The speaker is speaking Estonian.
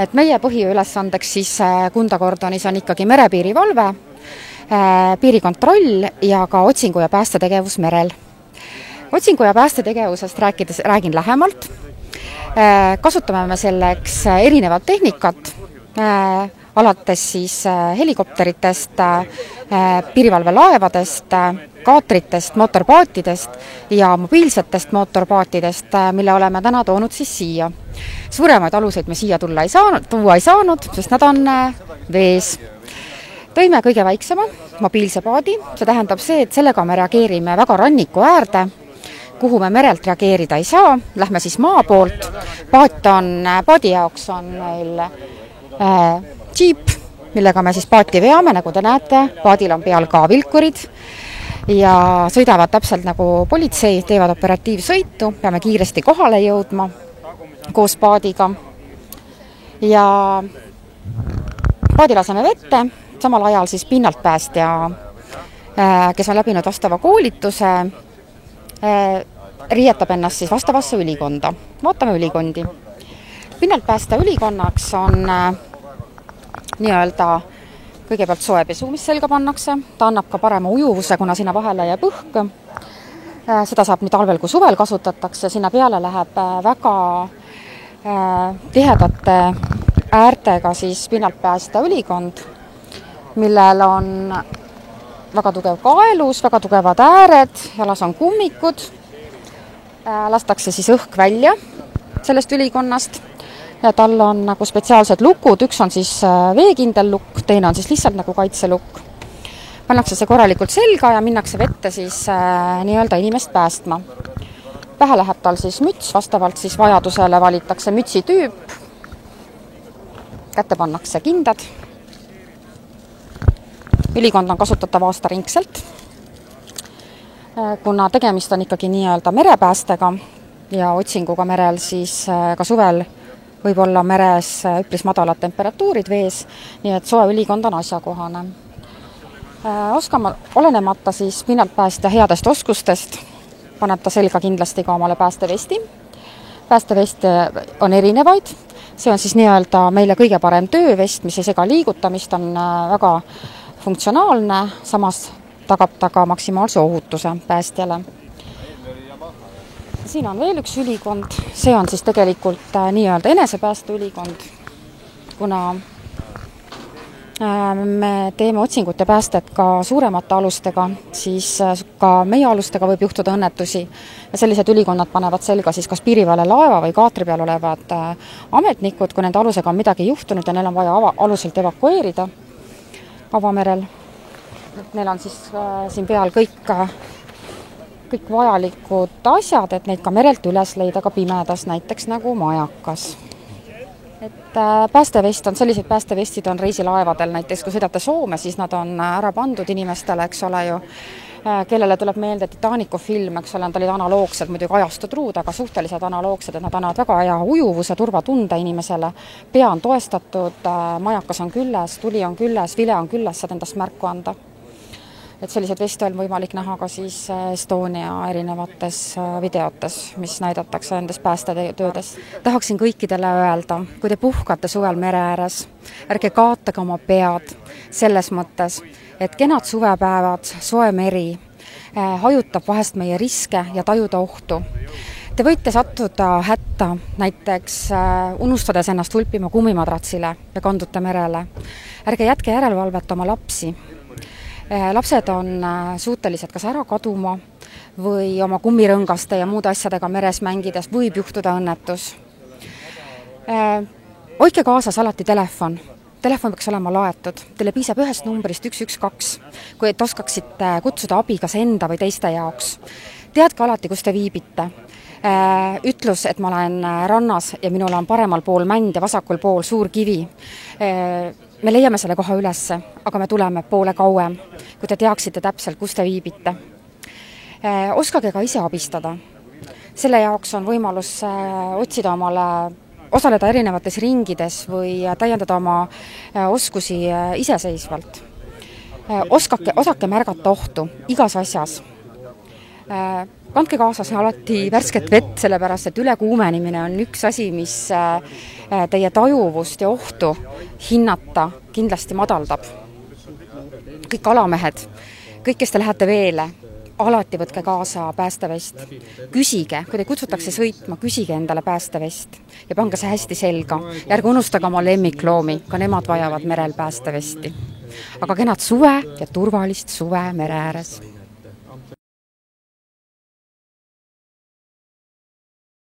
Et meie põhiülesandeks siis Kundakordonis on ikkagi merepiirivalve, piirikontroll ja ka otsingu- ja päästetegevus merel. Otsingu- ja päästetegevusest räägin lähemalt. Kasutame me selleks erinevat tehnikat, alates siis helikopteritest, piirivalvelaevadest, kaatritest, mootorpaatidest ja mobiilsetest mootorpaatidest, mille oleme täna toonud siis siia. Suuremaid aluseid me siia tuua ei saanud, sest nad on vees. Tõime kõige väiksema, mobiilse paadi, see tähendab see, et sellega me reageerime väga ranniku äärde, kuhu me merelt reageerida ei saa, lähme siis maa poolt. Paadi jaoks on meil džiip, millega me siis paati veame, nagu te näete, paadil on peal ka vilkurid ja sõidavad täpselt nagu politsei, teevad operatiivsõitu, peame kiiresti kohale jõudma koos paadiga ja paadi laseme vette, samal ajal siis pinnalt päästja, kes on läbinud vastava koolituse, riietab ennast siis vastavasse ülikonda. Vaatame ülikondi. Pinnalt päästja ülikonnaks on nii-öelda kõigepealt soepesu, mis selga pannakse. Ta annab ka parema ujuvuse, kuna sinna vahele jääb õhk. Seda saab nii talvel kui suvel kasutatakse. Sinna peale läheb väga tihedate äärtega siis pinnalt päästja ülikond, millel on väga tugev kaelus, väga tugevad ääred, jalas on kummikud. Lastakse siis õhk välja sellest ülikonnast. Ja tal on nagu spetsiaalsed lukud, üks on siis veekindel lukk, teine on siis lihtsalt nagu kaitselukk. Pannakse see korralikult selga ja minnakse vette siis nii-öelda inimest päästma. Pähe läheb tal siis müts, vastavalt siis vajadusele valitakse mütsi tüüp, kätte pannakse kindad. Ülikond on kasutatav aastaringselt, kuna tegemist on ikkagi nii-öelda merepäästega ja otsinguga merel, siis ka suvel võib olla meres üpris madalad temperatuurid vees, nii et soe ülikond on asjakohane. Olenemata siis pinnalt päästja headest oskustest, paneb ta selga kindlasti ka omale päästevesti. Päästeveste on erinevaid, see on siis nii-öelda meile kõige parem töövest, mis ei sega liigutamist, on väga funktsionaalne, samas tagab ta ka maksimaalse ohutuse päästjale. Siin on veel üks ülikond, see on siis tegelikult nii-öelda enesepääste ülikond, kuna me teeme otsingut ja päästet ka suuremate alustega, siis ka meie alustega võib juhtuda õnnetusi ja sellised ülikonnad panevad selga siis kas piirivalve laeva või kaatri peal olevad ametnikud, kui nende alusega on midagi juhtunud ja neil on vaja aluselt evakueerida avamerel. Neil on siis siin peal kõik vajalikud asjad, et neid ka merelt üles leida ka pimedas, näiteks nagu majakas. Et päästevest on, sellised päästevestid on reisilaevadel, näiteks kui sõidate Soome, siis nad on ära pandud inimestele, eks ole ju, kellele tuleb meelde Titanicu film, eks ole, nad olid analoogsed, muidugi ajastutruud, aga suhteliselt analoogsed, et nad annavad väga hea ujuvuse, turvatunde inimesele. Pea on toestatud, majakas on külles, tuli on külles, vile on külles, saad endast märku anda. Et sellised veste on võimalik näha ka siis Estonia erinevates videotes, mis näidatakse nendes päästetöödes. Tahaksin kõikidele öelda, kui te puhkate suvel mere ääres, ärge kaotage oma pead selles mõttes, et kenad suvepäevad, soe meri hajutab vahest meie riske ja tajuda ohtu. Te võite sattuda hätta, näiteks unustades ennast vulpima kummimadratsile ja kandute merele. Ärge jätke järelevalvet oma lapsi. Lapsed on suutelised kas ära kaduma või oma kummirõngaste ja muude asjadega meres mängides võib juhtuda õnnetus. Hoidke kaasas alati telefon. Telefon peaks olema laetud. Teile piisab ühest numbrist 112, kui et oskaksite kutsuda abi kas enda või teiste jaoks. Teadke alati, kus te viibite. Ütlus, et ma olen rannas ja minul on paremal pool mänd ja vasakul pool suur kivi. Me leiame selle koha ülesse, aga me tuleme poole kauem, kui te teaksite täpselt, kus te viibite. Oskage ka ise abistada. Selle jaoks on võimalus otsida omale, osaleda erinevates ringides või täiendada oma oskusi iseseisvalt. Osake märgata ohtu igas asjas. kandke kaasas alati värsket vett, sellepärast et ülekuumenemine on üks asi, mis teie tajuvust ja ohtu hinnata kindlasti madaldab. Kõik kalamehed, kõik, kes te lähete veele, alati võtke kaasa päästevest. Küsige, kui te kutsutakse sõitma, küsige endale päästevest ja pange see hästi selga. Ja ärge unustage oma lemmikloomi, ka nemad vajavad merel päästevesti. Aga kenad suve ja turvalist suve mere ääres.